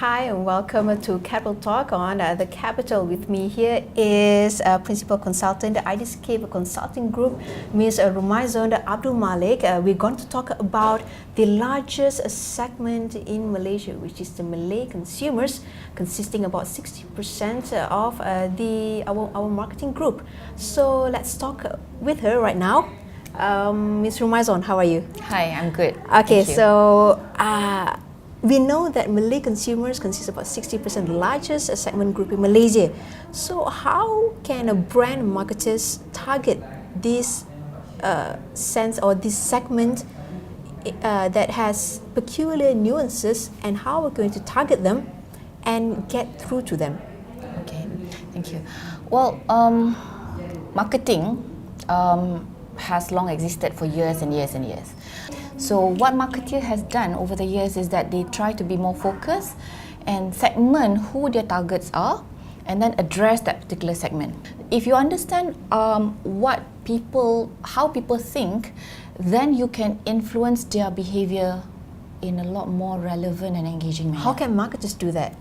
Hi and welcome to Capital Talk on The Capital. With me here is Principal Consultant, the Ideascape Consulting Group, Ms. Rumaizon Abd Malik. We're going to talk about the largest segment in Malaysia, which is the Malay consumers, consisting about 60% of our marketing group. So let's talk with her right now. Ms. Rumaizon, how are you? Hi, I'm good. Okay, so we know that Malay consumers consist of about 60% largest segment group in Malaysia. So how can a brand marketers target this sense or this segment that has peculiar nuances, and how we're going to target them and get through to them? Okay, thank you. Well, marketing has long existed for years and years and years. So what marketer has done over the years is that they try to be more focused and segment who their targets are, and then address that particular segment. If you understand how people think, then you can influence their behavior in a lot more relevant and engaging manner. How can marketers do that?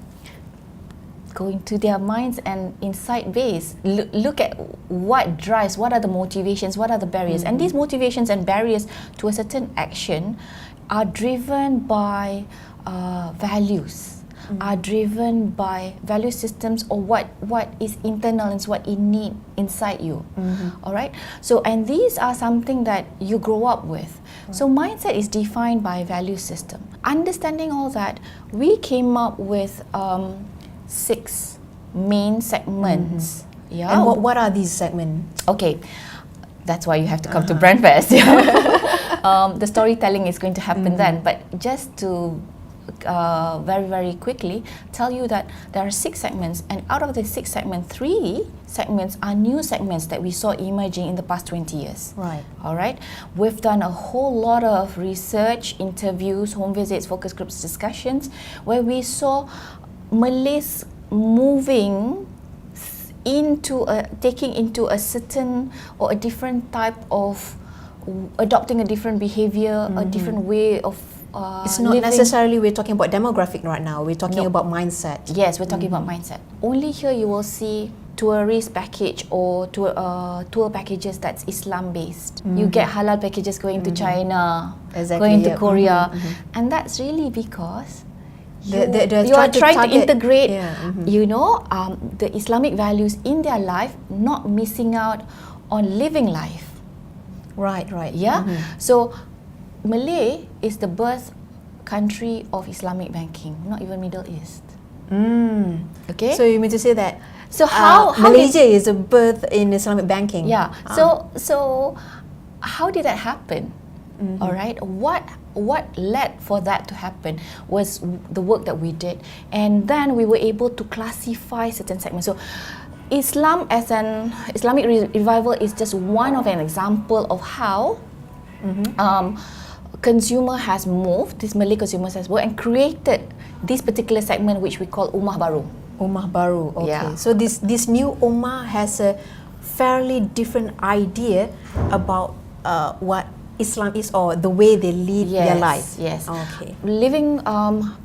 Going to their minds and insight base. Look at what drives, what are the motivations, what are the barriers. And these motivations and barriers to a certain action are driven by values, are driven by value systems, or what is internal and what innate inside you. All right. So, and these are something that you grow up with. So mindset is defined by value system. Understanding all that, we came up with 6 main segments. Yeah. And what are these segments? Okay, that's why you have to come to BrandFest. The storytelling is going to happen then. But just to very quickly tell you that there are 6 segments, and out of the 6 segments, 3 segments are new segments that we saw emerging in the past 20 years. Right. All right. We've done a whole lot of research, interviews, home visits, focus groups, discussions, where we saw Malays moving into taking into a certain or a different type of adopting a different behavior, a different way of it's not living. necessarily we're talking about demographic right now. We're talking about mindset. Yes, we're talking about mindset. Only here you will see tourist package or tour packages that's Islam based. You get halal packages going to China, going to Korea, and that's really because you are trying to integrate, the Islamic values in their life, not missing out on living life. Right. Yeah. So, Malay is the birth country of Islamic banking, not even Middle East. Okay. So you mean to say that? So how Malaysia is a birth in Islamic banking? Yeah. So how did that happen? All right. What led for that to happen was the work that we did, and then we were able to classify certain segments. So Islam as an Islamic revival is just one of an example of how consumer has moved, this Malay consumers has moved and created this particular segment which we call Ummah Baru. Ummah Baru, okay. Yeah. So this new Ummah has a fairly different idea about what Islam is, or the way they lead their life. Yes. Okay. Living,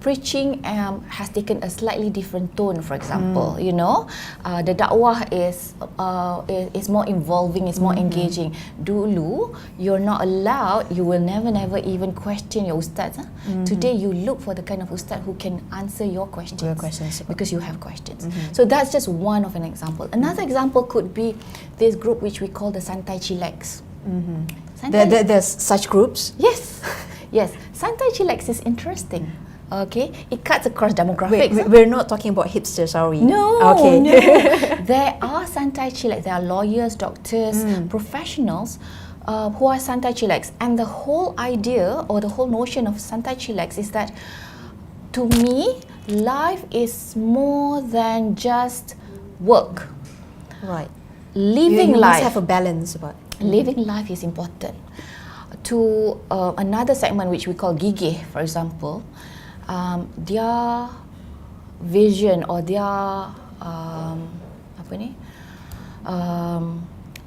preaching has taken a slightly different tone. For example, the dakwah is more involving, is more engaging. Dulu, you're not allowed. You will never even question your ustad. Today, you look for the kind of ustad who can answer your questions. Because you have questions. So that's just one of an example. Another example could be this group which we call the Santai Chillax. There's such groups? Yes. Santai Chillax is interesting. Okay, it cuts across demographics. We're not talking about hipsters, are we? No. Okay. No. There are Santai Chillax. There are lawyers, doctors, professionals who are Santai Chillax. And the whole idea or the whole notion of Santai Chillax is that, to me, life is more than just work. Right. Living you life. must have a balance about. Living life is important. To another segment which we call gigih, for example, their vision or their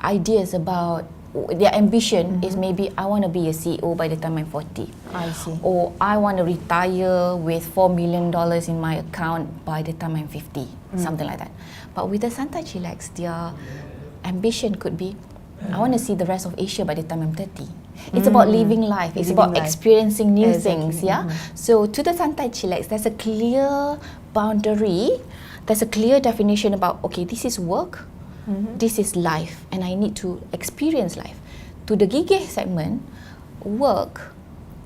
ideas about their ambition is maybe I want to be a CEO by the time I'm 40. I see. Or I want to retire with $4 million in my account by the time I'm 50, something like that. But with the Santai Chillax, their ambition could be, I want to see the rest of Asia by the time I'm 30. It's about living life. It's about experiencing new things. Yeah. So to the Santai Chillax, there's a clear boundary. There's a clear definition about, okay, this is work, this is life, and I need to experience life. To the Gigih segment, work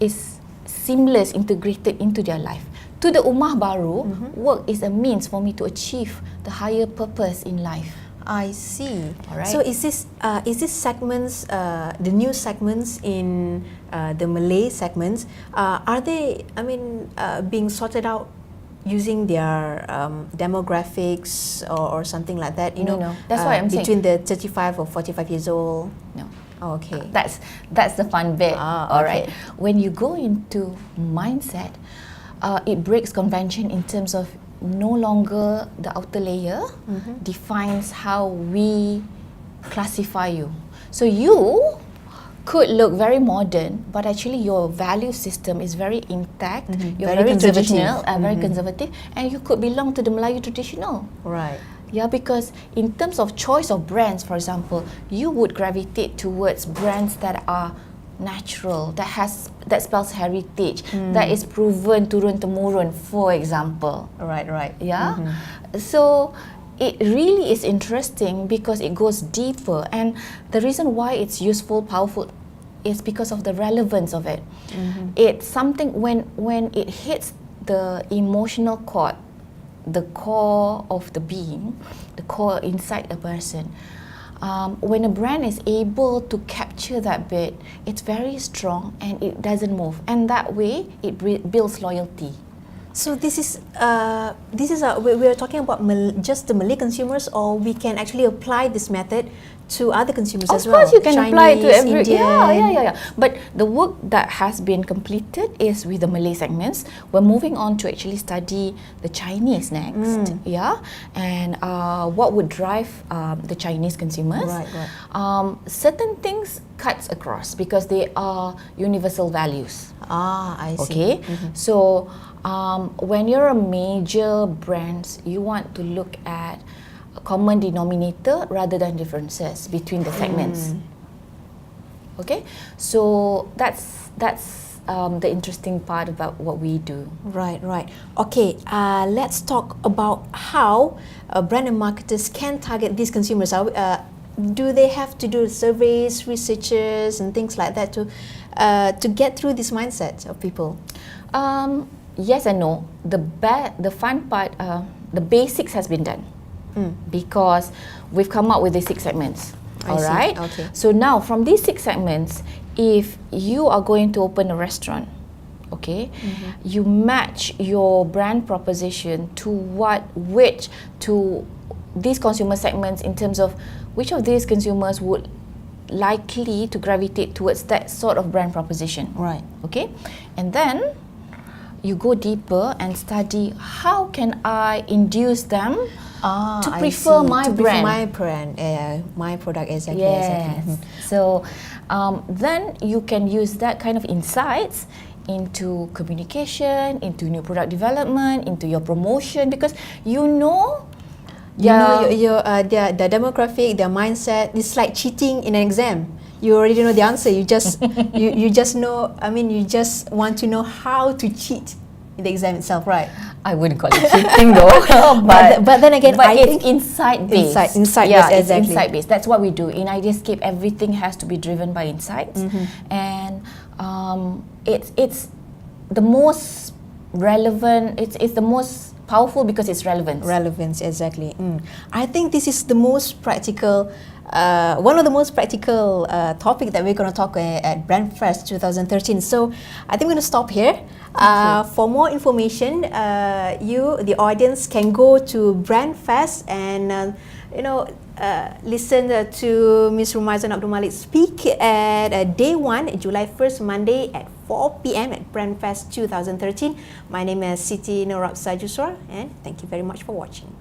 is seamless, integrated into their life. To the Ummah Baru, work is a means for me to achieve the higher purpose in life. I see. All right. So is this segments, the new segments in the Malay segments, are they, being sorted out using their demographics or something like that? You know, No. That's why I'm saying between the 35 or 45 years old. No. Oh, okay. That's the fun bit. All right. When you go into mindset, it breaks convention in terms of no longer the outer layer defines how we classify you. So you could look very modern, but actually your value system is very intact. You're very traditional, very conservative, and you could belong to the Melayu traditional. Right. Yeah, because in terms of choice of brands, for example, you would gravitate towards brands that are natural, that spells heritage, that is proven turun temurun, for example. Right. Yeah. So it really is interesting because it goes deeper, and the reason why it's useful, powerful, is because of the relevance of it. It's something when it hits the emotional chord, the core of the being, the core inside a person. When a brand is able to capture that bit, it's very strong and it doesn't move, and that way it builds loyalty. So this is we're talking about just the Malay consumers, or we can actually apply this method to other consumers as well. Of course, you can apply it to every. Indian. Yeah. But the work that has been completed is with the Malay segments. We're moving on to actually study the Chinese next. Yeah, and what would drive the Chinese consumers? Right. Certain things cuts across because they are universal values. I see. Okay, so when you're a major brand, you want to look at a common denominator rather than differences between the segments. Okay, so that's the interesting part about what we do. Right. Okay, let's talk about how brand and marketers can target these consumers. Do they have to do surveys, researches, and things like that to get through this mindset of people? Yes and no. The fun part, the basics has been done because we've come up with the 6 segments. All right. Okay. So now from these 6 segments, if you are going to open a restaurant, okay, you match your brand proposition to these consumer segments in terms of which of these consumers would likely to gravitate towards that sort of brand proposition. Right. Okay, and then you go deeper and study how can I induce them to prefer my brand. My product, exactly. Yes. So then you can use that kind of insights into communication, into new product development, into your promotion, because you know their demographic, their mindset. It's like cheating in an exam. You already know the answer. You just you just know. You just want to know how to cheat in the exam itself, right? I wouldn't call it cheating though. but then again, I think insight based. Insight yeah, based, exactly. It's insight based. That's what we do in Ideascape. Everything has to be driven by insights, and it's the most relevant. It's the most powerful because it's relevance. Relevance, exactly. I think this is the most practical, one of the most practical topic that we're going to talk at BrandFest 2013. So I think we're going to stop here. For more information, the audience, can go to BrandFest and listen to Ms. Rumaizon Abd Malik speak at day 1, July 1st, Monday at 4 p.m. at BrandFest 2013. My name is Siti Nurab Sajuswar, and thank you very much for watching.